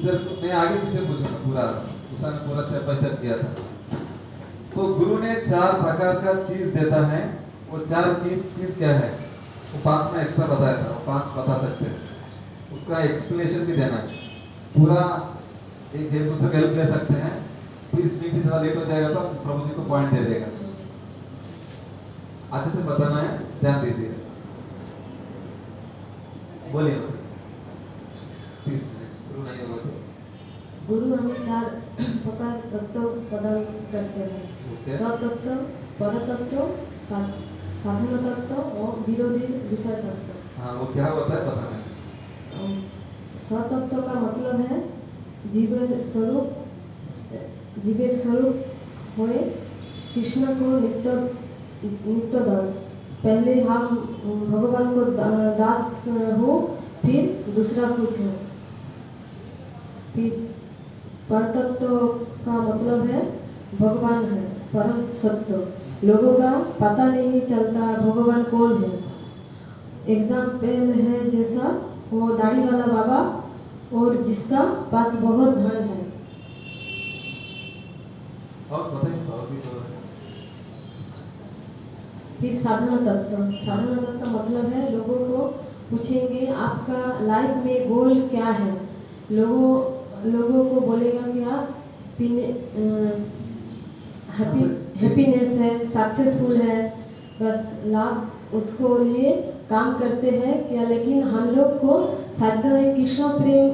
इधर मैं आगे पीछे पूछूंगा पूरा, उषा ने पूरा स्टेप बाय स्टेप किया था। तो गुरु ने 4 प्रकार का चीज देता है, वो 4 की चीज क्या है, वो 5 में एक्स्ट्रा बताया था, वो 5 बता सकते हैं, उसका एक्सप्लेनेशन भी देना है पूरा। एक दूसरे को हेल्प ले सकते हैं। प्लीज स्पीच से थोड़ा लेट हो जाएगा तो प्रभु जी को पॉइंट दे देगा, अच्छे से बताना है, ध्यान दीजिए। बोलिए, 30 मिनट शुरू नहीं होगा तो। गुरु हमें 4 प्रकार तत्व प्रदान करते हैं। ओके। सतत्व, परतत्व, साधन तत्व और विरोधी विषय तत्व। हाँ, वो क्या होता है बताना है। सतत्व का मतलब है जीवेर स्वरूप, जीवेर स्वरूप हुए कृष्ण को नित्य दास। पहले हम भगवान को दास हो, फिर दूसरा कुछ हो। फिर परतत्व का मतलब है भगवान है, परम सत्य। लोगों का पता नहीं चलता भगवान कौन है। एग्जाम्पल है जैसा वो दाढ़ी वाला बाबा और जिसका पास बहुत धन है। और बताइए और भी तो। फिर साधन तत्व, साधन तत्व मतलब है लोगों को पूछेंगे आपका लाइफ में गोल क्या है। लोगों को बोलेगा कि आप हैप्पीनेस है, सक्सेसफुल है, बस लाभ उसको लिए काम करते हैं क्या। लेकिन हम लोग को साध्य है कृष्ण प्रेम,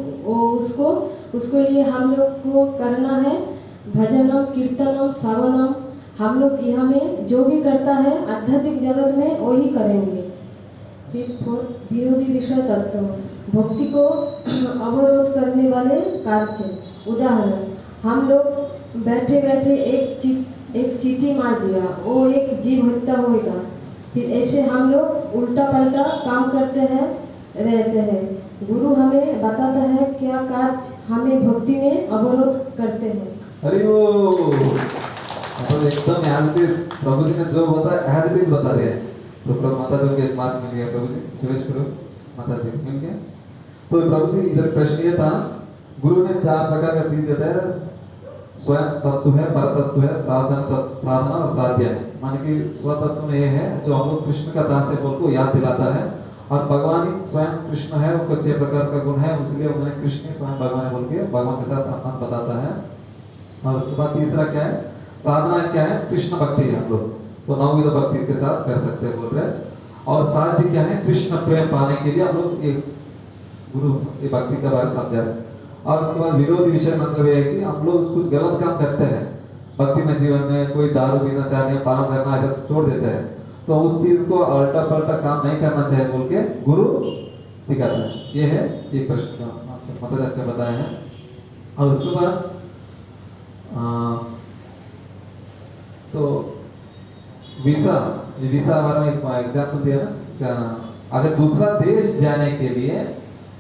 उसको लिए हम लोग को करना है भजनम कीर्तनम श्रवणम। हम लोग यहाँ में जो भी करता है आध्यात्मिक जगत में वही करेंगे। फिर विरोधी विषय तत्व, भक्ति को अवरोध करने वाले कार्य। उदाहरण, हम लोग बैठे बैठे एक चीटी मार दिया, वो एक जीव हत्या होगा। फिर ऐसे हम लोग उल्टा पल्टा काम करते हैं रहते हैं। गुरु हमें बताता है क्या कार्य हमें भक्ति में अवरोध करते हैं। अरे वो मतलब एकदम एज इट इज प्रभु जी ने जो बताया एज इट इज बता दिया। तो प्रभु माता जी को एक मार्क मिल गया, प्रभु जी सुरेश प्रभु माता जी मिल गया। तो प्रभु जी इधर प्रश्न ये था, गुरु ने 4 प्रकार का चीज देता है, स्वयं तत्व है, पर तत्व है, साधना और साध्य है। मान कि स्व तत्व में ये है जो हम लोग कृष्ण का दास है बोल को याद दिलाता है, और भगवान ही स्वयं कृष्ण है, उनको 6 प्रकार का गुण है, इसलिए उन्होंने कृष्ण स्वयं भगवान बोल के भगवान के साथ संबंध बताता है। और उसके बाद तीसरा क्या है, साधना क्या है, कृष्ण भक्ति है, हम लोग तो नवविध भक्ति के साथ कर सकते हैं बोल रहे। और साध्य क्या है, कृष्ण प्रेम पाने के लिए हम लोग एक गुरु ये भक्ति के बारे में समझा रहे। और उसके बाद विरोधी विषय मतलब ये है कि हम लोग कुछ गलत काम करते हैं भक्ति में, जीवन में कोई दारू पीना चाहते पान करना ऐसा छोड़ देते हैं, तो उस चीज को अल्टा पल्टा काम नहीं करना चाहिए बोल के गुरु सिखाता है। ये है एक प्रश्न आपसे मतलब अच्छा बताया है। और उसके बाद तो वीसा बारे में एक एग्जाम्पल दिया ना क्या, अगर दूसरा देश जाने के लिए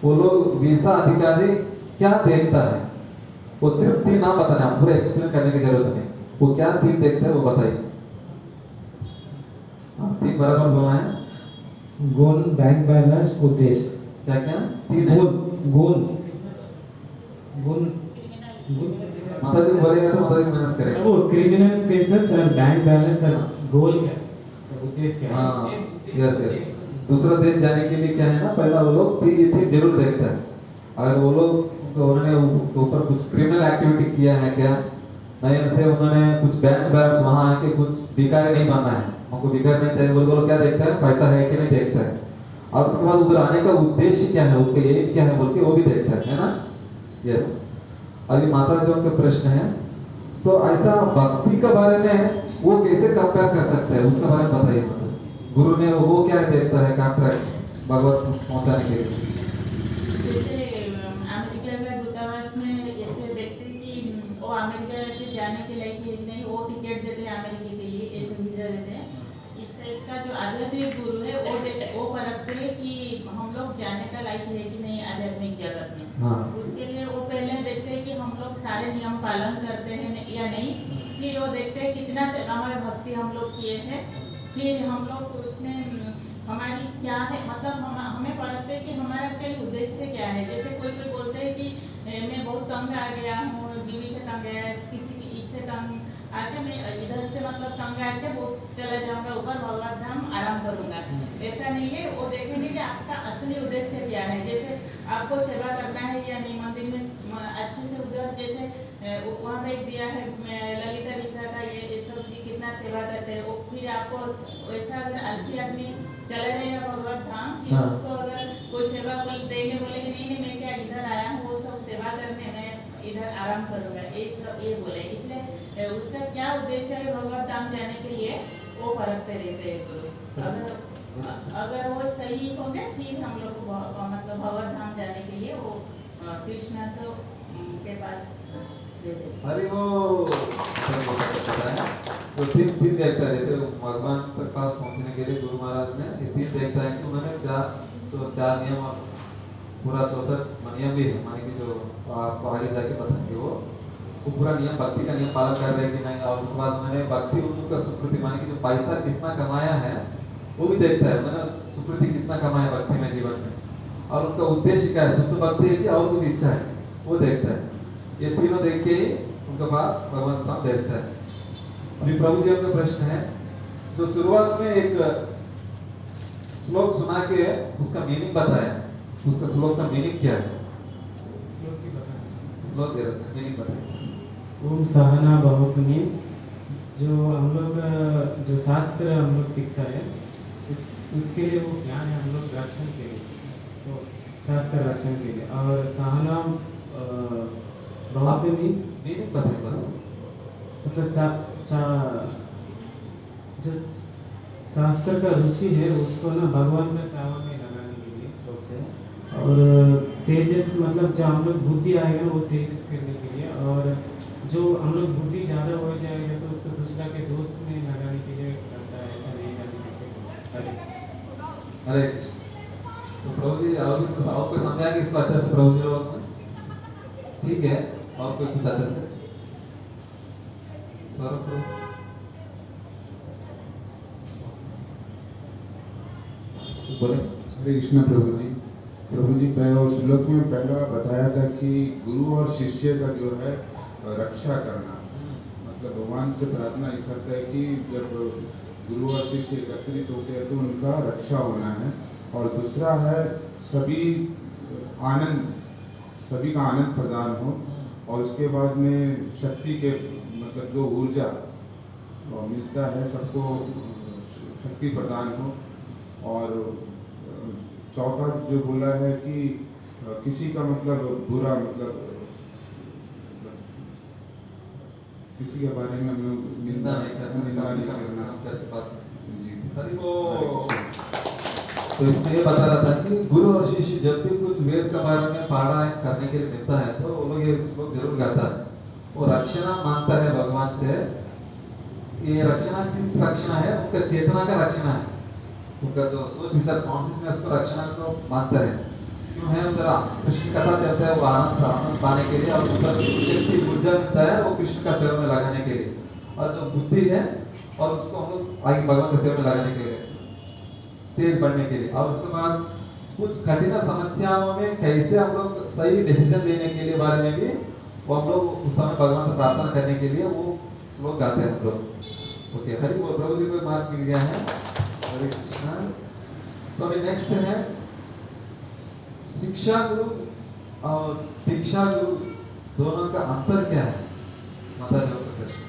वो लोग वीसा अधिकारी क्या देखता है, वो सिर्फ 3 नाम बताना, पूरा एक्सप्लेन करने की जरूरत नहीं, वो क्या 3 देखता है वो बताइए। 3 बराबर बोलना है। गोल, बैंक बैलेंस, उद्देश्य। क्या क्या 3 है? गोल माता जी बोलेगा तो माता जी मेहनत करेगा। वो क्रिमिनल केसेस और बैंक बैलेंस और गोल क्या है, उसका उद्देश्य क्या है। हाँ यस यस, दूसरा देश जाने के लिए क्या है ना, पहला वो लोग ये चीज जरूर देखता है, अगर वो लोग उन्होंने ऊपर कुछ क्रिमिनल एक्टिविटी किया है क्या नहीं, से उन्होंने कुछ बैंक बैलेंस वहाँ आके कुछ भिखारी नहीं बनना है, हमको भिखारी नहीं चाहिए बोल, वो लोग क्या देखता है, पैसा है कि नहीं देखता है। और उसके बाद उधर आने का उद्देश्य क्या है, उनके एम क्या है बोल के वो भी देखता है ना। यस, अभी माता जी के प्रश्न है, तो ऐसा भक्ति के बारे में वो कैसे कंपेयर कर सकते हैं उसके बारे में बताइए। गुरु ने वो क्या देखता है कॉन्ट्रैक्ट भगवत पहुंचाने के लिए। जैसे अमेरिका का दूतावास में ऐसे देखते हैं कि वो अमेरिका के जाने के लायक है नहीं, वो टिकट देते हैं अमेरिका के लिए, ऐसे वीज़ा देते हैं। इस टाइप का जो आध्यात्मिक गुरु है वो परखते हैं कि हम लोग जाने का लायक है कि नहीं आध्यात्मिक जगत में। हाँ। उसके लिए वो पहले देखते हैं कि हम लोग सारे नियम पालन करते हैं या नहीं, फिर वो देखते हैं कितना से हमारे भक्ति हम लोग किए हैं, फिर हम लोग उसमें हमारी क्या है, मतलब हमें परखते हैं कि हमारा क्या उद्देश्य क्या है। जैसे कोई बोलते हैं कि मैं बहुत तंग आ गया हूँ, बीवी से तंग है, किसी की इससे तंग आके मैं इधर से मतलब तंग आके वो चला जाऊंगा ऊपर भगवत धाम आराम करूंगा। ऐसा नहीं है, वो देखेंगे कि आपका असली उद्देश्य क्या है। जैसे आपको सेवा करना है या नहीं, मंदिर में अच्छे से उधर जैसे वहाँ पे एक दिया है ललिता मिश्रा का, ये सब जी कितना सेवा करते हैं। वो फिर आपको वैसा अगर आलसी आदमी चले रहेगा भगवत धाम कि हाँ। उसको अगर कोई सेवा कोई देंगे, बोलेंगे नहीं नहीं मैं क्या इधर आया हूँ वो सब सेवा करने, मैं इधर आराम करूंगा, ये बोले। इसलिए उसका क्या उद्देश्य है भगवत धाम जाने के लिए, वो परखते रहते हैं गुरु। अगर वो सही होंगे फिर हम लोग को मतलब भगवत धाम जाने के लिए वो कृष्ण तो के पास भेजे। अरे वो पता है वो तीन देखता है, जैसे भगवान तक पास पहुंचने के लिए गुरु महाराज ने ये तीन देखता है कि उन्होंने चार नियम और पूरा 64 नियम भी है, माने कि जो आपको आगे जाके बताएंगे वो पूरा नियम भक्ति का नियम पालन कर रहे हैं कि नहीं। और उसके बाद मैंने भक्ति उनका सुकृति, माने कि जो पैसा कितना कमाया है वो भी देखता है, मैंने सुकृति कितना कमाया भक्ति में जीवन में, और उनका उद्देश्य क्या है, शुद्ध भक्ति है कि और कुछ इच्छा है, वो देखता है। ये तीनों देख के ही उनके बाद भगवान का भेजता है। अभी प्रभु जी आपका प्रश्न है, जो शुरुआत में एक श्लोक सुना के उसका मीनिंग बताया, उसका श्लोक का मीनिंग क्या है? श्लोक की बताएं। श्लोक दे रखा है, मीनिंग बताइए। ओम सहना बहुत मीन्स जो हम लोग जो शास्त्र हम लोग सीखता है उसके लिए वो ज्ञान है हम लोग रक्षण के लिए, तो शास्त्र रक्षण के लिए। और सहना बहुत मीनिंग बताइए बस। मतलब जो शास्त्र का रुचि है उसको ना भगवान में सेवा में लगाने के लिए। ओके। और तेजस मतलब जो हम लोग बुद्धि आएगा वो तेजस करने के लिए, और जो हम लोग बुद्धि ज़्यादा हो जाएगा तो उसको दूसरा के दोष में लगाने के लिए करता है, ऐसा नहीं करना। हरे कृष्ण। तो प्रभु जी और कोई समझाएंगे इसको अच्छे से प्रभु जी लोग में? ठीक है, और कोई कुछ अच्छे से स्वरूप बोले। हरे कृष्ण प्रभु जी। प्रभु जी श्लोक में पहला बताया था कि गुरु और शिष्य का जो है रक्षा करना, मतलब भगवान से प्रार्थना ये करता है कि जब गुरु और शिष्य एकत्रित होते हैं तो उनका रक्षा होना है। और दूसरा है सभी का आनंद प्रदान हो, और उसके बाद में शक्ति के मतलब जो ऊर्जा मिलता है सबको शक्ति प्रदान हो। और चौथा जो बोला है कि किसी का मतलब बुरा मतलब किसी के बारे में हम लोग निंदा नहीं करना करके बात जी। हरि बोल। तो इसमें ये बता रहा था कि गुरु और शिष्य जब भी कुछ वेद के बारे में पारायण करने के लिए मिलता है तो वो लोग ये श्लोक जरूर गाता है। वो रक्षणा मानता है भगवान से। ये रक्षणा किस रक्षणा है? उनका चेतना का रक्षणा है, उनका जो सोच विचार कॉन्शियसनेस को रक्षणा को मानता है। क्यों है? जरा कृष्ण कथा चलता है वो आनंद पाने के लिए, और उधर शक्ति ऊर्जा मिलता है वो कृष्ण का सेवा में लगाने के लिए, और जो बुद्धि है और उसको हम लोग आगे भगवान के सेवा में लगाने के लिए, तेज बढ़ने के लिए। और उसके बाद कुछ कठिन समस्याओं में कैसे हम लोग सही डिसीजन लेने के लिए बारे में भी वो हम लोग उस समय भगवान से प्रार्थना करने के लिए वो श्लोक गाते हैं हम लोग। ओके, हरि बोल। प्रभु जी को मार्क मिल गया है। हरे कृष्णा। तो अभी नेक्स्ट है शिक्षा गुरु और दीक्षा गुरु दोनों का अंतर क्या है? माता जी का प्रश्न।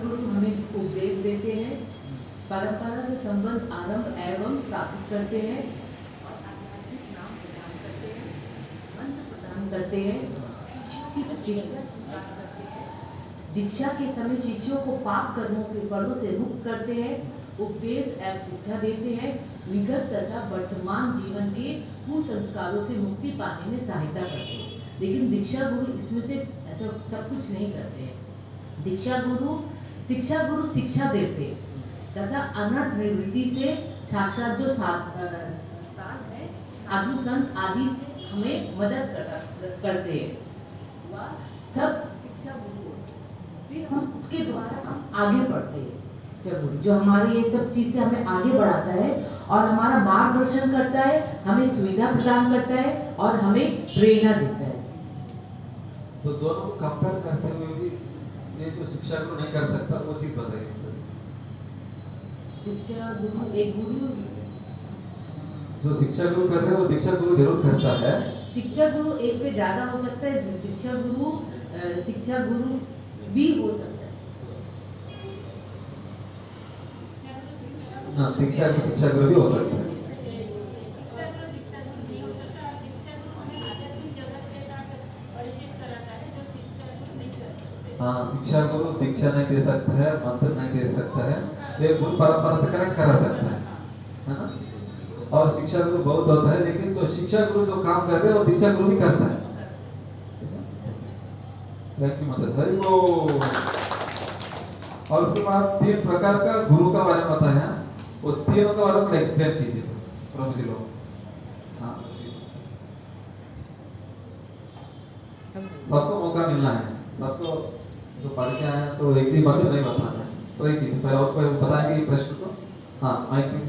गुरु हमें उपदेश देते हैं, परंपरा से संबंध आरंभ एवं स्थापित करते हैं, और आध्यात्मिक नाम प्रदान करते हैं, मंत्र प्रदान करते हैं, शिष्यों की प्रतिज्ञा स्वीकार करते हैं, दीक्षा के समय शिष्यों को पाप कर्मों के फलों से मुक्त करते हैं, उपदेश एवं शिक्षा देते हैं, विगत तथा वर्तमान जीवन के कुसंस्कारों से मुक्ति पाने में सहायता करते हैं। लेकिन दीक्षा गुरु इसमें से ऐसा सब कुछ नहीं करते हैं। शिक्षा गुरु शिक्षा देते तथा अनर्थ निवृत्ति से साक्षात जो स्थान है साधु संत आदि से हमें मदद करते हैं। वह सब शिक्षा गुरु। फिर फिर हम उसके द्वारा हम आगे बढ़ते हैं। शिक्षा गुरु जो हमारे ये सब चीज़ से हमें आगे बढ़ाता है और हमारा मार्गदर्शन करता है, हमें सुविधा प्रदान करता है और हमें प्रेरणा देता है। तो दोनों को कंपेयर करते हुए भी ये जो शिक्षा गुरु नहीं कर सकता वो चीज बताइए। शिक्षा गुरु एक गुरु जो शिक्षा गुरु कर रहे हैं वो दीक्षा गुरु जरूर करता है। शिक्षा गुरु एक से ज्यादा हो सकता है, दीक्षा गुरु शिक्षा गुरु भी हो सकता है। हाँ, दीक्षा गुरु शिक्षा गुरु भी हो सकता है। हाँ, शिक्षा गुरु दीक्षा नहीं दे सकता है, मंत्र नहीं दे सकता है, ये गुरु परंपरा से कनेक्ट करा सकता है ना। और शिक्षा गुरु बहुत होता है, लेकिन जो शिक्षा गुरु जो काम कर रहे हैं वो दीक्षा गुरु भी करता है। मतलब हरि बोल। और उसके बाद 3 प्रकार का गुरु का बारे में बताया, वो तीनों का बारे में एक्सप्लेन कीजिए प्रभु जी लोग। हाँ, सबको मौका मिलना है, सबको जो पढ़ के आए हैं तो एक ही बात नहीं बताना है, तो एक ही पहले और कोई बताएंगे प्रश्न को। हाँ, माइक प्लीज।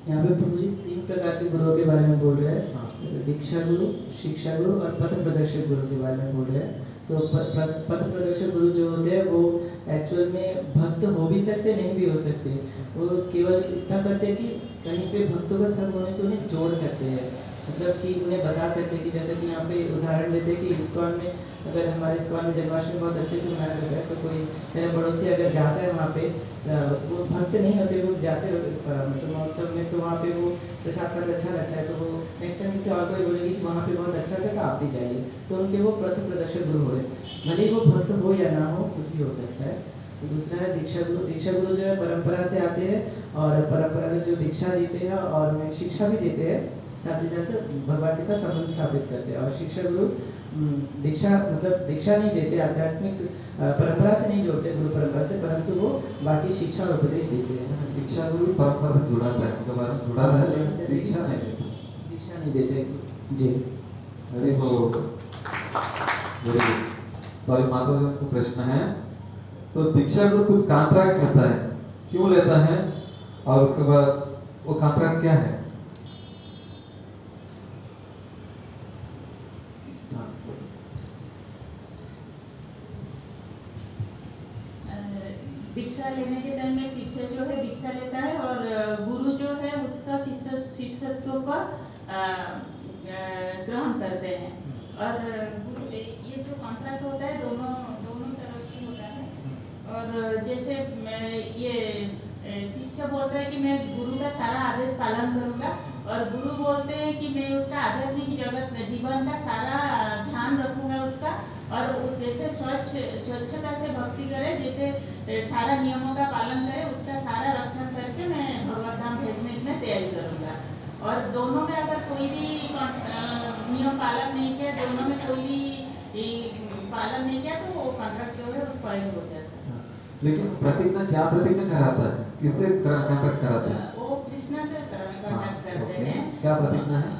यहाँ पे प्रभु जी 3 प्रकार के गुरुओं के बारे में बोल रहे हैं। हाँ। दीक्षा गुरु, शिक्षा गुरु और पथ प्रदर्शक गुरु के बारे में बोल रहे हैं। तो पथ प्रदर्शक गुरु जो होते हैं वो एक्चुअल में भक्त हो भी सकते, नहीं भी हो सकते। वो केवल इतना करते हैं कि कहीं पे भक्तों का संग होने से उन्हें जोड़ सकते हैं, मतलब कि उन्हें बता सकते हैं कि जैसे कि यहाँ पे उदाहरण देते हैं कि इस्कॉन में, अगर हमारे इस्कॉन में जन्माष्टमी बहुत अच्छे से मनाया जाता है, तो कोई मेरा पड़ोसी अगर जाता है वहाँ पे, वो भक्त नहीं होते, वो जाते मतलब महोत्सव में, तो वहाँ पे वो प्रसाद बहुत अच्छा लगता है, तो वो नेक्स्ट टाइम किसी और को बोलेंगे कि वहाँ पे बहुत अच्छा था, तो आप भी जाइए। तो उनके वो पथ प्रदर्शक गुरु हुए, भले ही वो भक्त हो या ना हो, कुछ भी हो सकता है। तो दूसरा है दीक्षा गुरु। दीक्षा गुरु जो है परंपरा से आते हैं और परंपरागत जो दीक्षा देते हैं और में शिक्षा भी देते हैं, साथ ही साथ भगवान के साथ संबंध स्थापित करते हैं। और शिक्षा गुरु दीक्षा मतलब दीक्षा नहीं देते, आध्यात्मिक परंपरा से नहीं जोड़ते, गुरु परंपरा से, परंतु वो बाकी शिक्षा और उपदेश देते हैं। शिक्षा गुरु परंपरा से जुड़ा है, उनके बारे में जुड़ा है, दीक्षा नहीं देता। दीक्षा नहीं देते जी। हरि बोल। Very good. तो अभी माता जी को प्रश्न है, तो दीक्षा गुरु कुछ कॉन्ट्रैक्ट लेता है, क्यों लेता है, और उसके बाद वो कॉन्ट्रैक्ट क्या है? दीक्षा लेने के टाइम में शिष्य जो है दीक्षा लेता है और गुरु जो है उसका शिष्यत्व का ग्रहण करते हैं। और गुरु ये जो कॉन्ट्रैक्ट होता है दोनों तरफ से होता है। और जैसे ये शिष्य बोलता है कि मैं गुरु का सारा आदेश पालन करूंगा, और गुरु बोलते हैं कि मैं उसका आध्यात्मिक जगत जीवन का सारा ध्यान रखूंगा उसका, और उस जैसे स्वच्छता से भक्ति करे, जैसे सारा नियमों का पालन करे, उसका सारा रक्षण करके मैं भगवत धाम भेजने की मैं तैयारी करूंगा। और दोनों में अगर कोई भी नियम पालन नहीं किया, दोनों में कोई भी पालन नहीं किया, तो वो कॉन्ट्रैक्ट जो है उस फाइल हो जाता है। लेकिन प्रतिज्ञा क्या प्रतिज्ञा कराता है, किससे कॉन्ट्रैक्ट कराता है? वो कृष्णा से कॉन्ट्रैक्ट करते हैं। क्या प्रतिज्ञा है?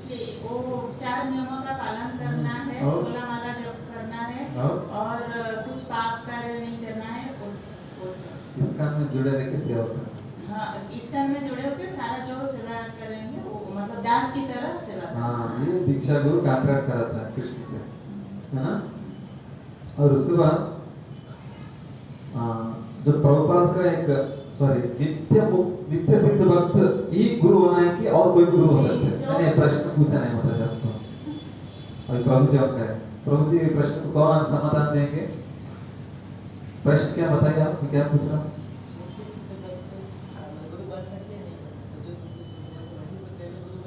कि वो 4 नियमों का पालन करना है, 16 माला जप करना है, और कुछ पाप कार्य नहीं करना है। इसका में जुड़े रहकर सेवा करना। हाँ, इसका में जुड़े होकर सारा जो सेवा करेंगे वो मतलब दास की तरह सेवा करना। हाँ, ये दीक्षा गुरु कॉन्ट्रैक्ट कराता है कृष्ण से, है ना। और उसके बाद जो प्रभुपाद का एक नित्य सिद्ध भक्त ही गुरु होना है कि और कोई भी गुरु हो सकता है? मैंने प्रश्न पूछा नहीं होता जब तो अभी प्रभु जी आपका है, प्रभु जी प्रश्न को कौन समाधान देंगे? प्रश्न क्या बताइए, आप क्या पूछ रहा हूँ?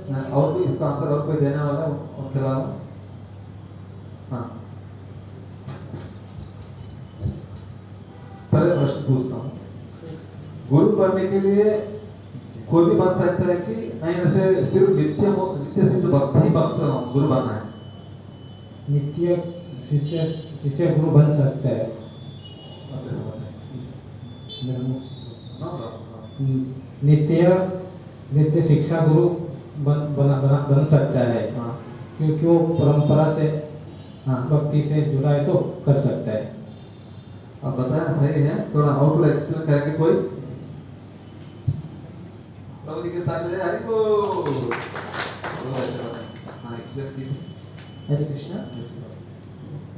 और कोई इसका आंसर और कोई देने वाला उनके अलावा? हाँ, पहले प्रश्न पूछता हूँ, गुरु बनने के लिए कोई भी बन सकता है कि नहीं? ऐसे सिर्फ नित्य सिद्ध भक्त ही भक्त गुरु बनना है? नित्य शिष्य गुरु बन सकता है। नित्य शिक्षा गुरु बन सकता है, क्योंकि वो परंपरा से हाँ। भक्ति से जुड़ा है तो कर सकता है। अब बताया सही है, थोड़ा और थोड़ा एक्सप्लेन करेंगे कोई? प्रभु जी के साथ ले हरि बोल। हाँ एक्सप्लेन कीजिए। हरे कृष्णा।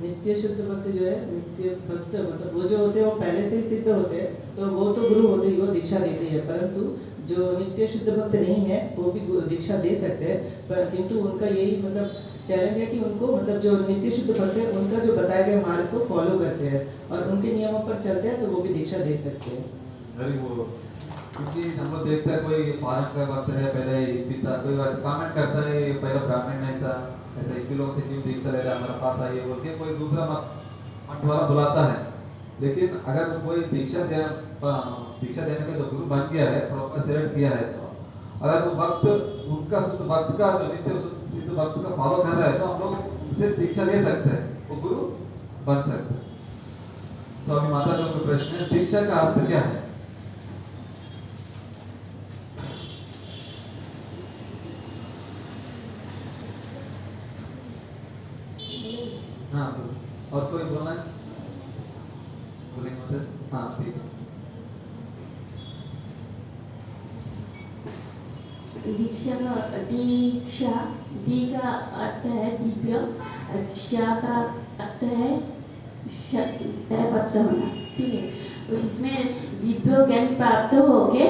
नित्य शुद्ध भक्त जो है, नित्य भक्त मतलब वो जो होते हैं वो पहले से ही सिद्ध होते हैं, तो वो तो गुरु होते ही वो दीक्षा देते ही है, परंतु जो नित्य शुद्ध भक्त नहीं है वो भी दीक्षा दे सकते हैं, पर किंतु उनका यही मतलब चैलेंज है कि उनको मतलब जो नित्य शुद्ध भक्त है उनका जो बताए गए मार्ग को फॉलो करते हैं और उनके नियमों पर चलते हैं, तो वो भी दीक्षा दे सकते हैं। हरि बोल। क्योंकि हम लोग देखते हैं कोई फॉरेन का भक्त है, पहले ही पिता कोई वैसे कमेंट करता है ये पहले ब्राह्मण नहीं था, ऐसे 1 किलो से क्यों दीक्षा ले रहा है, हमारे पास आइए बोल के कोई दूसरा मत वाला बुलाता है। लेकिन अगर कोई दीक्षा देने का जो गुरु बन गया है, प्रॉपर सेलेक्ट किया है, तो अगर वो भक्त उनका शुद्ध भक्त का जो नित्य सिद्ध भक्त का फॉलो कर रहा है, तो हम लोग उनसे दीक्षा ले सकते हैं, वो गुरु बन सकते हैं। तो अभी माता जी का प्रश्न है, दीक्षा का अर्थ क्या है? हाँ और कोई बोलना है? बोलेंगे मतलब? हाँ प्लीज। दीक्षा दी का अर्थ है दिव्य, क्षा का अर्थ है सहभक्त होना, ठीक है। तो इसमें दिव्य ज्ञान प्राप्त होके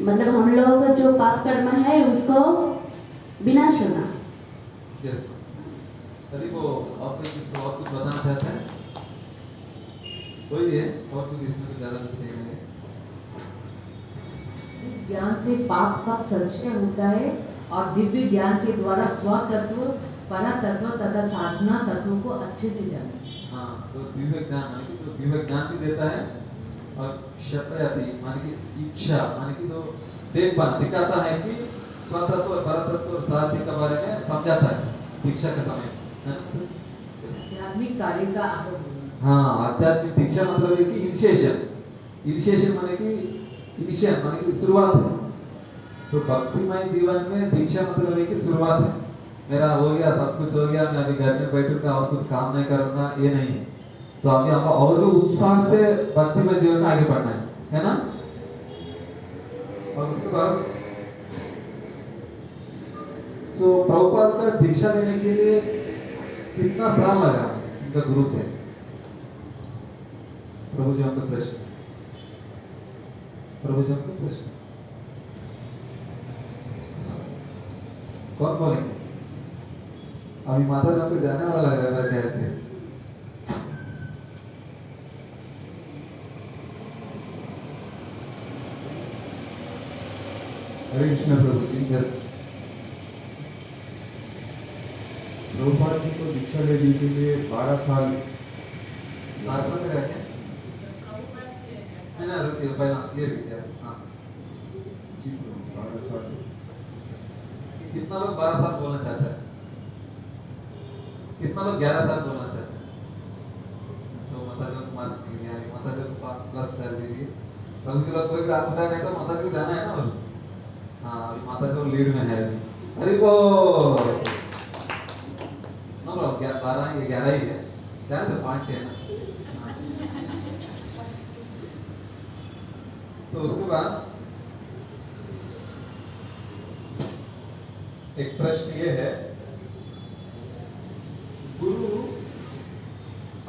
मतलब हम लोग का जो पाप कर्म है उसको विनाश होना। यस। अभी वो और कोई किसी और कुछ बताना चाहते हैं? कोई है और कुछ इसमें तो ज़्यादा कुछ नहीं है। जिस ज्ञान से पाप का संचय होता है और दिव्य ज्ञान के द्वारा स्व तत्व, परा तत्व तथा साधना तत्वों को अच्छे से जाना। हाँ, तो दिव्य ज्ञान माने कि जो दिव्य ज्ञान भी देता है और शपयाति माने कि इच्छा माने कि जो दिखाता है कि स्वतत्व और परतत्व और साध्य के बारे में समझाता है दीक्षा के समय, है ना? आध्यात्मिक कार्य का आरंभ। हाँ, आध्यात्मिक दीक्षा मतलब है कि इनिशिएशन माने कि शुरुआत है। तो भक्तिमय जीवन में दीक्षा मतलब है कि शुरुआत है। मेरा हो गया, सब कुछ हो गया, मैं अभी घर में बैठूंगा और कुछ काम नहीं करूंगा, ये नहीं है। तो अभी हमको और भी उत्साह से भक्तिमय जीवन में आगे बढ़ना है ना? और उसके बाद प्रभुपाद का दीक्षा लेने के लिए कितना साल लगा उनका गुरु से? प्रभु जी हमको प्रश्न। कौन बोलेंगे? अभी माता जी हमको जाने वाला लग रहा है मेरे ख्याल से। हरे कृष्ण प्रभु जी। यस। प्रभुपाद जी को दीक्षा लेने के लिए 12 साल में रहते हैं। ना रुकिए पहला क्लियर कीजिए। हाँ जी 12 साल। कितना लोग 12 साल बोलना चाहते हैं? कितना लोग 11 साल बोलना चाहते हैं? तो माता जी को मार्क कीजिए, यानी माता जी को प्लस कर दीजिए। प्रभु जी लोग कोई रात नहीं तो माता जी को जाना है ना बोलो। हाँ अभी माता जी लीड में है अभी। हरि बोल। नो प्रॉब्लम, 12 ये 11 ही है, क्या है पॉइंट है ना। तो उसके बाद एक प्रश्न ये है, गुरु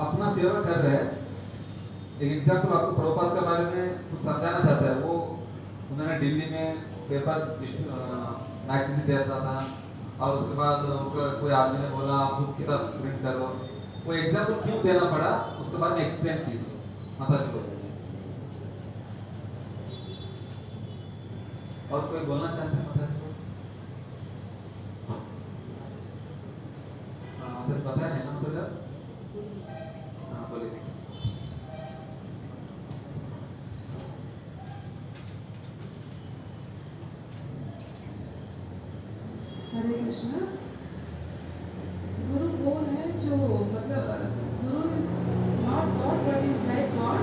अपना सेवा कर रहे हैं। एक एग्जाम्पल आपको प्रभुपाद के बारे में कुछ समझाना चाहता है। वो उन्होंने दिल्ली में पेपर मैगजीन देता था और उसके बाद उनका कोई आदमी ने बोला आप बुक किताब प्रिंट करो। वो एग्जाम्पल क्यों देना पड़ा उसके बाद में एक्सप्लेन कीजिए माता जी को। और कोई बोलना चाहते हैं माता जी को? माता जी बताया है ना माता जी? हाँ बोलिए। हरे कृष्णा। गुरु वो है जो मतलब गुरु is not God but is like God.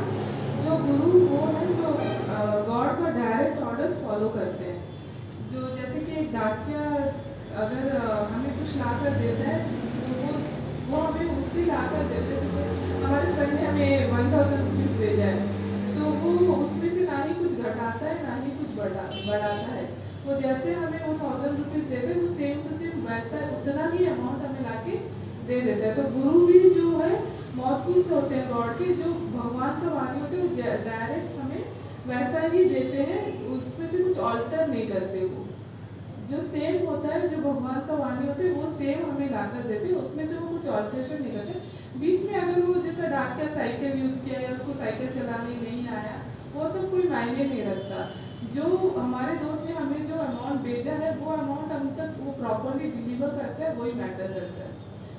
जो गुरु वो है जो गॉड का डायरेक्ट ऑर्डर्स फॉलो करते हैं। जो जैसे कि एक डाकिया अगर हमें कुछ ला कर देता है तो वो हमें उससे लाकर देते हैं। जैसे हमारे फ्रेंड ने हमें 1000 रुपीज़ भेजा है, तो वो उसमें से ना ही कुछ घटाता है ना ही कुछ बढ़ाता है। वो जैसे हमें वो 1000 रुपीज़ देते हैं, वो सेम टू सेम वैसा उतना ही अमाउंट हमें लाके दे देता है। तो गुरु भी जो है माउथपीस होते हैं गॉड के, जो भगवान का वाणी होते हैं, वो डायरेक्ट हमें वैसा ही देते हैं, उसमें से कुछ ऑल्टर नहीं करते। वो जो सेम होता है, जो भगवान का वाणी होते हैं, वो सेम हमें लाकर देते हैं, उसमें से वो कुछ ऑल्ट्रेशन नहीं करते। बीच में अगर वो जैसा डाकिया साइकिल यूज़ किया या उसको साइकिल चलाने नहीं आया, वो सब कोई मायने नहीं रखता। जो हमारे दोस्त ने हमें जो अमाउंट भेजा है, वो अमाउंट हम तक वो प्रॉपरली डिलीवर करता है, वही मैटर करता है।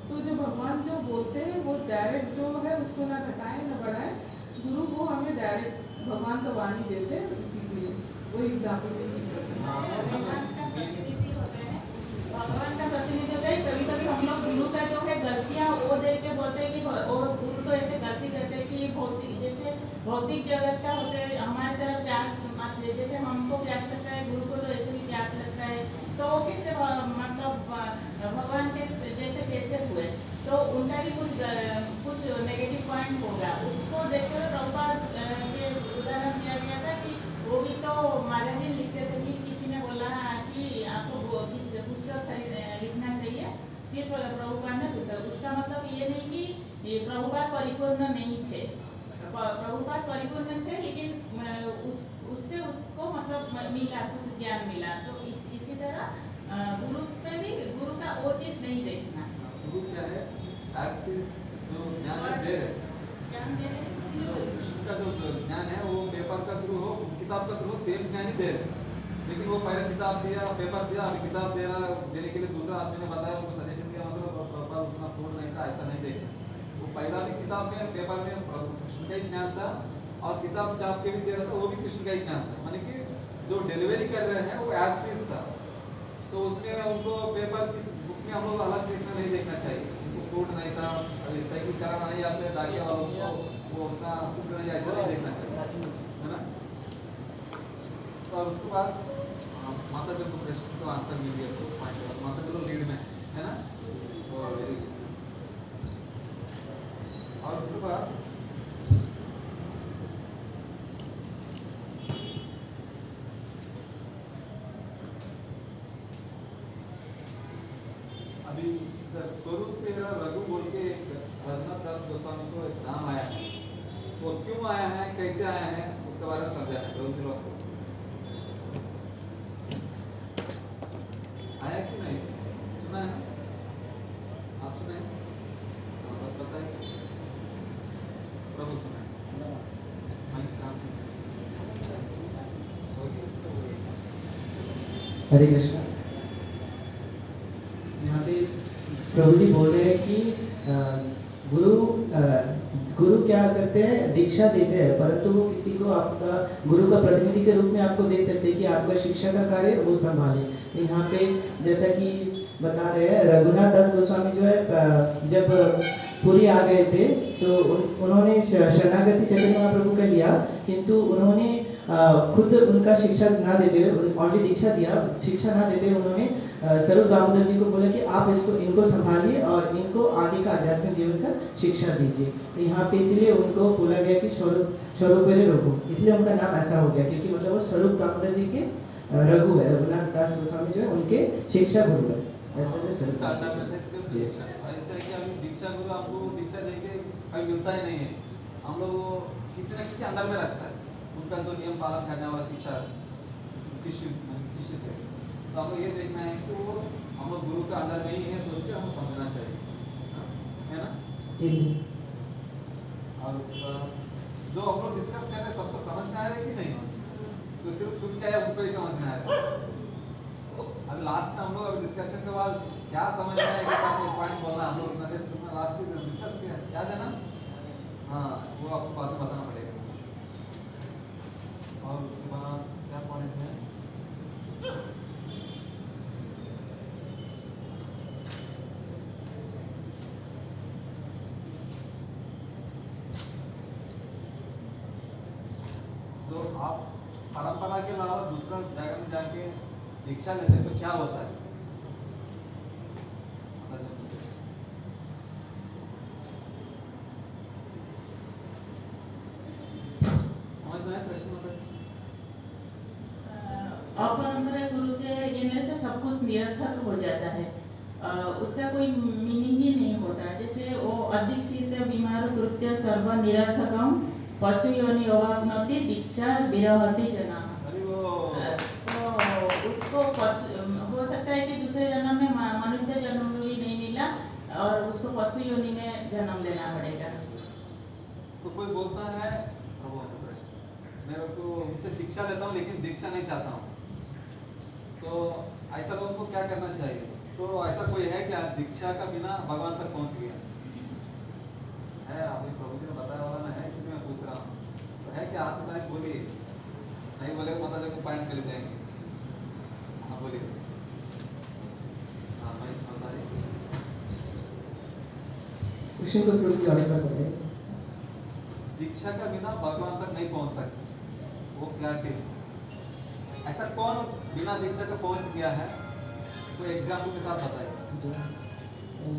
तो जो भगवान जो बोलते हैं वो डायरेक्ट जो है उसको ना घटाएं ना बढ़ाएं, गुरु वो हमें डायरेक्ट भगवान का वाणी देते हैं, इसीलिए वही एग्जाम्पल भगवान का प्रतिनिधि होता है। कभी कभी हम लोग गुरु का जो है गलतियाँ वो देख के बोलते हैं कि और गुरु तो ऐसे गलती करते हैं कि भौतिक जैसे भौतिक जगत का होता है, हमारी तरफ प्यास जैसे हमको प्यास लगता है, गुरु को तो ऐसे भी प्यास लगता है। तो वो कैसे मतलब भगवान के जैसे कैसे हुए, तो उनका भी कुछ नेगेटिव पॉइंट होगा। उसको देखते हुए प्रभुपाद के उदाहरण दिया गया था कि वो भी तो महाराज जी लिखते थे कि किसी ने बोला कि आपको पुस्तक लिखना चाहिए, फिर प्रभुपाद ने पुस्तक। उसका मतलब ये नहीं कि प्रभुपाद परिपूर्ण नहीं थे, प्रभुपाद परिपूर्ण थे, लेकिन उससे उसको मतलब मिला, कुछ ज्ञान मिला। तो इसी तरह गुरु पे भी गुरु का वो चीज़ नहीं देखना। गुरु क्या है? एज इज जो ज्ञान दे रहे, कृष्ण का जो ज्ञान है वो पेपर का थ्रू हो, किताब का थ्रू सेम ज्ञान ही दे रहे। लेकिन वो पहले किताब दिया, पेपर दिया, अभी किताब देने के लिए दूसरा आदमी ने बताया, उनको सजेशन दिया, मतलब उतना पूर्ण नहीं था, ऐसा नहीं देखना। वो पहला भी किताब में पेपर में कृष्ण का ही ज्ञान था, और किताब छाप के भी दे रहा था, वो भी कृष्ण का ही ज्ञान था। माने कि जो डिलीवरी कर रहे हैं वो एज इज था। तो उसमें उनको पेपर की बुक में हम लोग अलग देखना नहीं देखना चाहिए। उनको पूर्ण नहीं था, अभी साइकिल चलाना नहीं आते डाकिया वालों को, वो उतना शुद्ध नहीं, ऐसा नहीं देखना चाहिए, है ना। और उसके बाद माता जी को प्रश्न तो आंसर मिल गया, तो पॉइंट माता जी लीड में है ना, तो वेरी गुड। और उसके बाद अभी स्वरूप तेरा रघु बोल के रघुनाथ दास गोस्वामी को एक नाम आया है, वो क्यों आया है, कैसे आया है, उसके बारे में समझा है। आया कि नहीं, सुना है? आप सुने? पता है? प्रभु सुना है? हरे कृष्णा। यहाँ पे प्रभु जी बोल रहे हैं कि गुरु क्या करते हैं, दीक्षा देते हैं, परंतु वो किसी को आपका गुरु का प्रतिनिधि के रूप में आपको दे सकते हैं कि आपका शिक्षा का कार्य वो संभाले। यहाँ पे जैसा कि बता रहे हैं, रघुनाथ दास गोस्वामी जो है जब पुरी आ गए थे तो उन्होंने शरणागति चैतन्य महाप्रभु का लिया, किंतु उन्होंने खुद उनका शिक्षा ना देते हुए, ऑनली दीक्षा दिया, शिक्षा ना देते हुए उन्होंने स्वरूप दामोदर जी को बोला कि आप इनको संभालिए और इनको आगे का आध्यात्मिक जीवन का शिक्षा दीजिए। यहाँ पे इसलिए उनको बोला गया कि स्वरूप रोगो, इसलिए उनका नाम ऐसा हो गया, क्योंकि मतलब वो स्वरूप दामोदर जी के रघु है, रघुनाथ दास गोस्वामी जो है उनके शिक्षा गुरु है। ऐसा जो स्वरूप दीक्षा गुरु आपको दीक्षा देके कभी मिलता ही नहीं है, हम लोग किसी न किसी अंदर में रखता है, उनका जो नियम पालन करने वाला शिक्षा शिष्य से। तो हम लोग ये देखना है कि वो हम लोग गुरु का अंदर में ही है, सोच के हमें समझना चाहिए, है ना जी जी। और उसके बाद जो हम लोग डिस्कस कर रहे हैं सबको समझ में आ रहा है कि नहीं, तो सिर्फ सुन के उनको ही समझ में आ रहा है। अब लास्ट में हम लोग अभी डिस्कशन के बाद क्या समझ में आएगा, पॉइंट बोलना हम लोग इतना देर सुनना, लास्ट में डिस्कस किया, याद है ना? हाँ, वो आपको बाद में बताना पड़ेगा। और उसके बाद क्या पॉइंट है? तो आप परंपरा के अलावा दूसरा जगह में जाके दीक्षा लेते हैं तो क्या होता है? अपरंपरा गुरु से ये मेरे से सब कुछ निरर्थक हो जाता है, उसका कोई मीनिंग ही नहीं होता। जैसे वो अधिक बीमार कृत्य सर्व निरर्थकम पशु योनि अवाप्नोति दीक्षा विरहति जना। तो उसको हो सकता है कि दूसरे जन्म में मनुष्य जन्म भी नहीं मिला और उसको पशु योनि में जन्म लेना पड़ेगा। तो कोई बोलता है मैं तो उनसे शिक्षा लेता हूँ लेकिन दीक्षा नहीं चाहता हूँ, तो ऐसा लोगों को क्या करना चाहिए? तो ऐसा कोई है क्या दीक्षा का बिना भगवान तक पहुँच गया है? अभी प्रभु जी ने बताया वाला ना है, इसलिए मैं पूछ रहा हूँ। तो है क्या? हाथ उठाए बोलिए, नहीं बोले माता जी को पॉइंट चले जाएंगे। हाँ बोलिए। हाँ भाई बताइए। क्वेश्चन को थोड़ी सी आगे बताइए। दीक्षा का बिना भगवान तक नहीं पहुंच सकते, वो क्या टिप? ऐसा कौन बिना दीक्षा का पहुंच गया है? कोई एग्जाम्पल के साथ बताइए।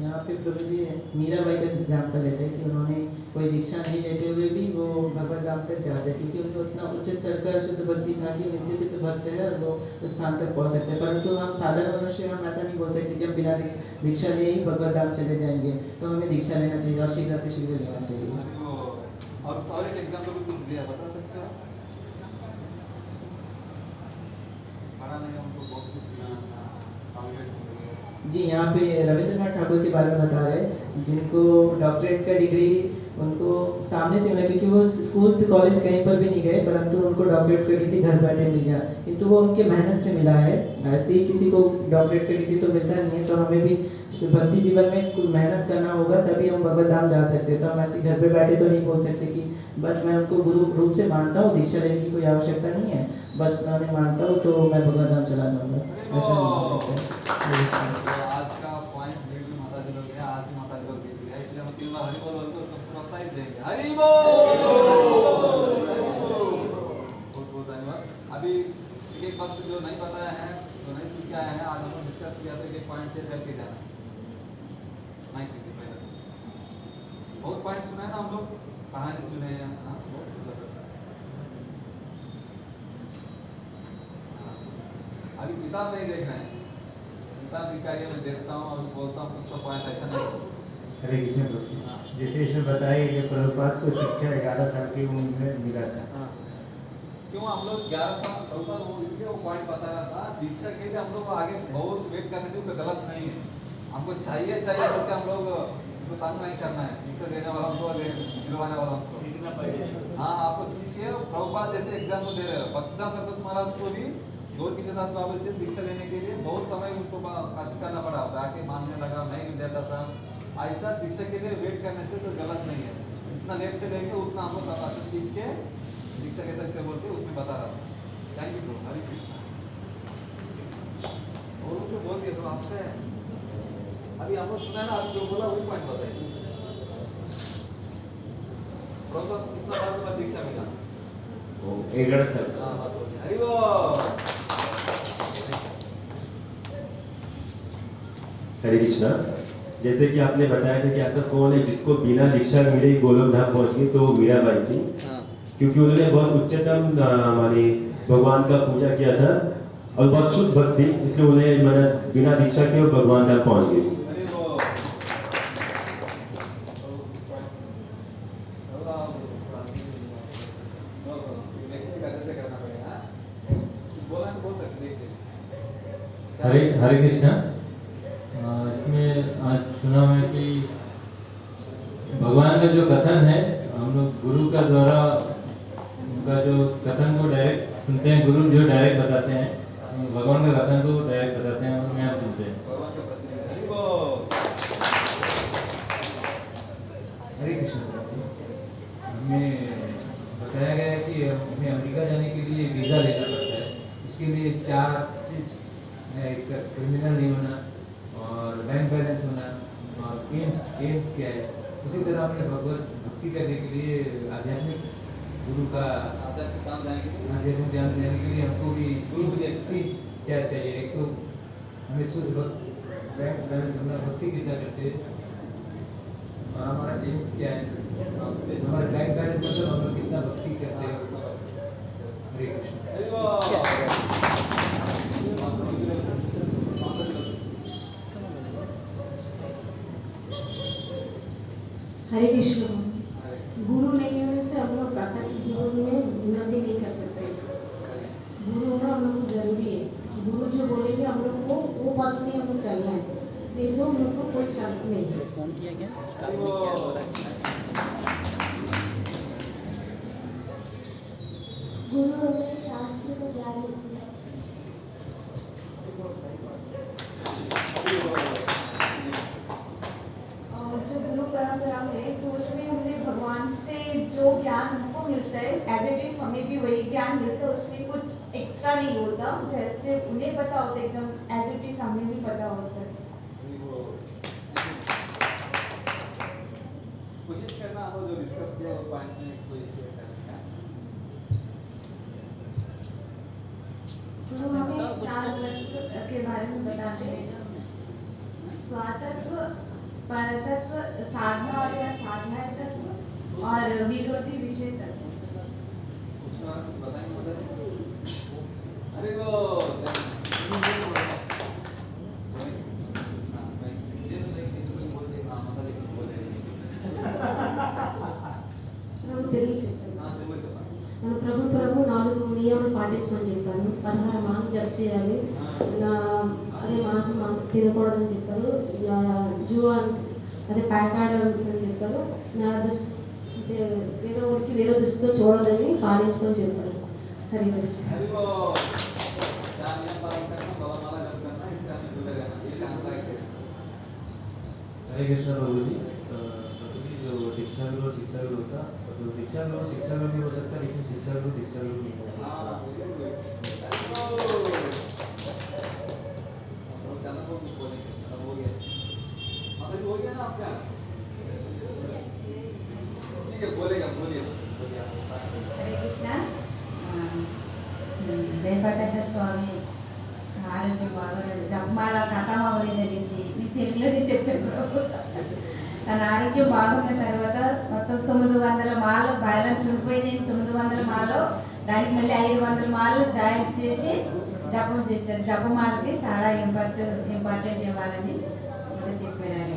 यहाँ पे प्रभु जी मीराबाई का एग्जाम्पल लेते हैं कि उन्होंने कोई दीक्षा नहीं लेते हुए भी वो भगवत धाम तक जाते हैं, क्योंकि उनको उतना उच्च स्तर का शुद्ध भक्ति था कि नित्य सिद्ध भक्त है और वो उस स्थान तक पहुँच सकते हैं। परंतु हम साधारण मनुष्य हम ऐसा नहीं बोल सकते कि हम बिना दीक्षा लिए ही भगवत धाम चले जाएंगे, तो हमें दीक्षा लेना चाहिए और शीघ्र लेना चाहिए। और एक एग्जाम्पल भी कुछ दिया, बता सकते हो? बड़ा नहीं, उनको बहुत कुछ जी, यहाँ पे रविंद्रनाथ ठाकुर के बारे में बता रहे हैं, जिनको डॉक्टरेट का डिग्री उनको सामने से मिला, क्योंकि वो स्कूल कॉलेज कहीं पर भी नहीं गए, परंतु उनको डॉक्टरेट का डिग्री घर बैठे मिल गया, किंतु वो उनके मेहनत से मिला है। ऐसे ही किसी को डॉक्टरेट का डिग्री तो मिलता नहीं है, तो हमें भी भक्ति जीवन में कुछ मेहनत करना होगा, तभी हम भगवत धाम जा सकते हैं। तो हम ऐसे घर पे बैठे तो नहीं बोल सकते कि बस मैं उनको गुरु रूप से मानता हूँ, दीक्षा लेने की कोई आवश्यकता नहीं है, बस मैं उन्हें मानता हूँ तो मैं भगवत धाम चला जाऊँगा, ऐसा नहीं बोल सकते। आज का पॉइंट वीडियो माता जी लोग है, आज माता जी लोग देख लिया, इसलिए हम 3 बार हरि बोल बोलते हैं, तो प्रोत्साहित देंगे हरि बोल। बहुत बहुत धन्यवाद। अभी एक बात जो नहीं बताया है, जो नहीं सुन के आया है, आज हम लोग डिस्कस किया था कि पॉइंट शेयर करके जाना नहीं किसी पहले से बहुत पॉइंट सुना है ना हम लोग, कहानी सुने हैं। हाँ, बहुत जबरदस्त। अभी किताब नहीं देख रहे हैं, किताब दिखाइए, मैं देखता हूँ और बोलता हूँ उसका पॉइंट ऐसा नहीं। हरे कृष्ण प्रभु, जैसे इसमें बताया कि प्रभुपाद को शिक्षा 11 साल की उम्र में मिला था। क्यों हम लोग 11 साल प्रभुपाद वो इसलिए वो पॉइंट बता रहा था, दीक्षा के लिए हम लोग आगे बहुत वेट करने से कोई गलत नहीं है, हमको चाहिए करके हम लोग उसको तंग नहीं करना है। दीक्षा देने वाला हमको दिलवाने वाला हमको सीखना पड़ेगा। हाँ, आपको सीखिए। प्रभुपाद जैसे एग्जाम्पल दे रहे हो, भक्तिदास सरस्वती महाराज को भी गौर किशोरदास बाबा से दीक्षा लेने के लिए बहुत समय उनको कष्ट करना पड़ा, आके मानने लगा, नहीं मिल जाता था। ऐसा दीक्षा के लिए वेट करने से तो गलत नहीं है, जितना लेट से लेंगे उतना हमको सब अच्छे सीख के दीक्षा कैसे सकते बोल के उसमें बता रहा था। थैंक यू, हरे कृष्णा। और उसको बोल दिया तो आपसे अभी हमको सुना है ना, आप जो बोला वही पॉइंट बताइए। कितना साल बाद दीक्षा मिला? 11 साल। हाँ बस हो गया, हरि बोल। हरे कृष्णा, जैसे कि आपने बताया था कि ऐसा कौन है जिसको बिना दीक्षा मिले गोलोक धाम पहुंच गए, तो मीराबाई थी। क्योंकि उन्होंने बहुत उच्चतम माने भगवान का पूजा किया था और बहुत शुद्ध भक्त थी, इसलिए उन्हें मैंने बिना दीक्षा के वो भगवान धाम पहुंच गए। हरे कृष्णा। इसमें आज सुना है कि भगवान का जो कथन है, हम लोग गुरु का द्वारा उनका जो कथन को डायरेक्ट सुनते हैं, गुरु जो डायरेक्ट बताते हैं, भगवान का कथन को डायरेक्ट बताते हैं और हम सुनते हैं। हरे कृष्ण। हमें बताया गया है कि हमें अमेरिका जाने के लिए वीज़ा लेना पड़ता है, उसके लिए 4 चीज़ है, एक क्रिमिनल नहीं होना और बैंक बैलेंस होना और एम्स क्या है। उसी तरह अपने भगवत भक्ति करने के लिए आध्यात्मिक गुरु का आध्यात्मिक ज्ञान देने के लिए हमको भी 3 क्या चाहिए। एक तो हमें शुद्ध बैंक बैलेंस होना, भक्ति कितना करते हैं और हमारा एम्स क्या है, हमारा बैंक बैलेंस मतलब हम लोग कितना भक्ति करते हैं। हरे कृष्ण। हरे कृष्ण। गुरु नहीं होने से हम लोग प्रातः जीवन में उन्नति नहीं कर सकते। गुरु होना हम लोग को जरूरी है। गुरु जो बोलेंगे हम लोग को वो पथ में हम लोग चलना है, नहीं तो हम लोग को कोई शर्त नहीं है। गुरु हमें शास्त्र को ज्ञान देते हैं। और जो गुरु परंपरा में तो उसमें हमने भगवान से जो ज्ञान हमको मिलता है एज इट इज हमें भी वही ज्ञान मिलता है, उसमें कुछ एक्स्ट्रा नहीं होता। जैसे उन्हें पता होता है एकदम एज इट इज हमें भी पता होता है। कोशिश करना हो जो डिस्कस किया वो पॉइंट में कोशिश करना। गुरु हमें 4 तत्व के बारे में बताते हैं। स्वातत्व, परतत्व, साधना और या साधना तत्व और विरोधी विषय तत्व। अरे वो ప్రభు ప్రభు 4 నియమాలు పాటించమని చెప్పారు. 16 మాలు జప చేయాలి, అదే మాంసం తినకూడదని చెప్పారు, జూ అదే ప్యాకాడని చెప్పారు, వేరే ఊరికి వేరే దృష్టితో చూడదని పాలించమని చెప్పారు. హరి కృష్ణ. हरे कृष्ण प्रभु जी। प्रभु जी जो दीक्षा गुरु और शिक्षा गुरु होता तो दीक्षा गुरु भी हो सकता है, लेकिन शिक्षा गुरु भी हो सकता हरे कृष्ण। జయపతాక స్వామి ఆరోగ్యం బాగోలేదు, జపమాల కథమ అవలేదనేసి నీకు తెలుగులోనే చెప్పాను ప్రభు. తన ఆరోగ్యం బాగున్న తర్వాత మొత్తం 900 మాల బ్యాలెన్స్ ఉండిపోయింది. 900 మాలో దానికి మళ్ళీ 500 మాలు జాయింట్ చేసి జపం చేశారు. జపమాలకి చాలా ఇంపార్టెంట్ ఇవ్వాలని కూడా చెప్పారు ఆయన.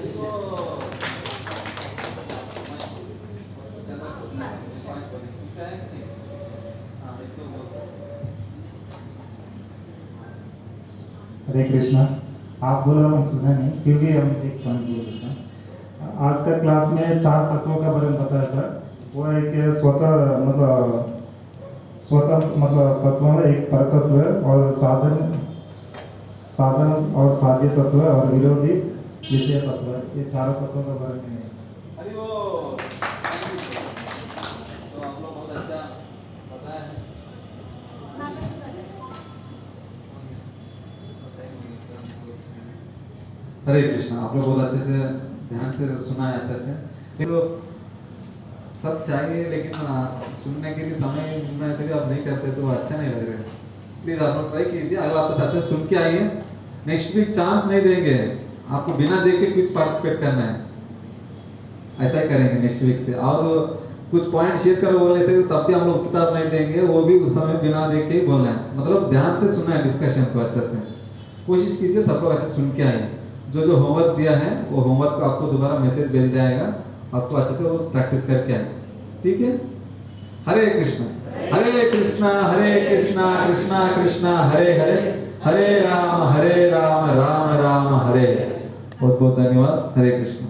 हरे कृष्णा। आप बोल रहे हम सुना नहीं क्योंकि हम एक पॉइंट बोल देते हैं। आज का क्लास में 4 तत्वों का बारे में बताया था। वो एक स्वतः मतलब तत्व में एक परतत्व है और साधन और साध्य तत्व है और विरोधी विषय तत्व है। ये 4 तत्वों का बारे में अरे वो तो आप लोग बहुत अच्छा बताया है। हरे कृष्णा। आप लोग बहुत अच्छे से ध्यान से सुना है, अच्छे से। तो सब चाहिए लेकिन सुनने के लिए समय मिलने से भी आप नहीं करते तो अच्छा नहीं लग रहा है। प्लीज आप लोग ट्राई कीजिए, अगला हफ्ते अच्छे सुन के आइए। नेक्स्ट वीक चांस नहीं देंगे आपको, बिना देख के कुछ पार्टिसिपेट करना है, ऐसा ही करेंगे नेक्स्ट वीक से। और कुछ पॉइंट शेयर करो बोलने से तब भी हम लोग किताब नहीं देंगे, वो भी उस समय बिना देख के ही बोलना है। मतलब ध्यान से सुना है डिस्कशन को अच्छे से। कोशिश कीजिए सब लोग अच्छे सुन के आइए। जो होमवर्क दिया है वो होमवर्क को आपको दोबारा मैसेज भेज जाएगा, आपको अच्छे से वो प्रैक्टिस करके आए, ठीक है। हरे कृष्णा कृष्णा कृष्णा कृष्णा हरे हरे, हरे राम राम राम हरे। बहुत बहुत धन्यवाद। हरे कृष्णा।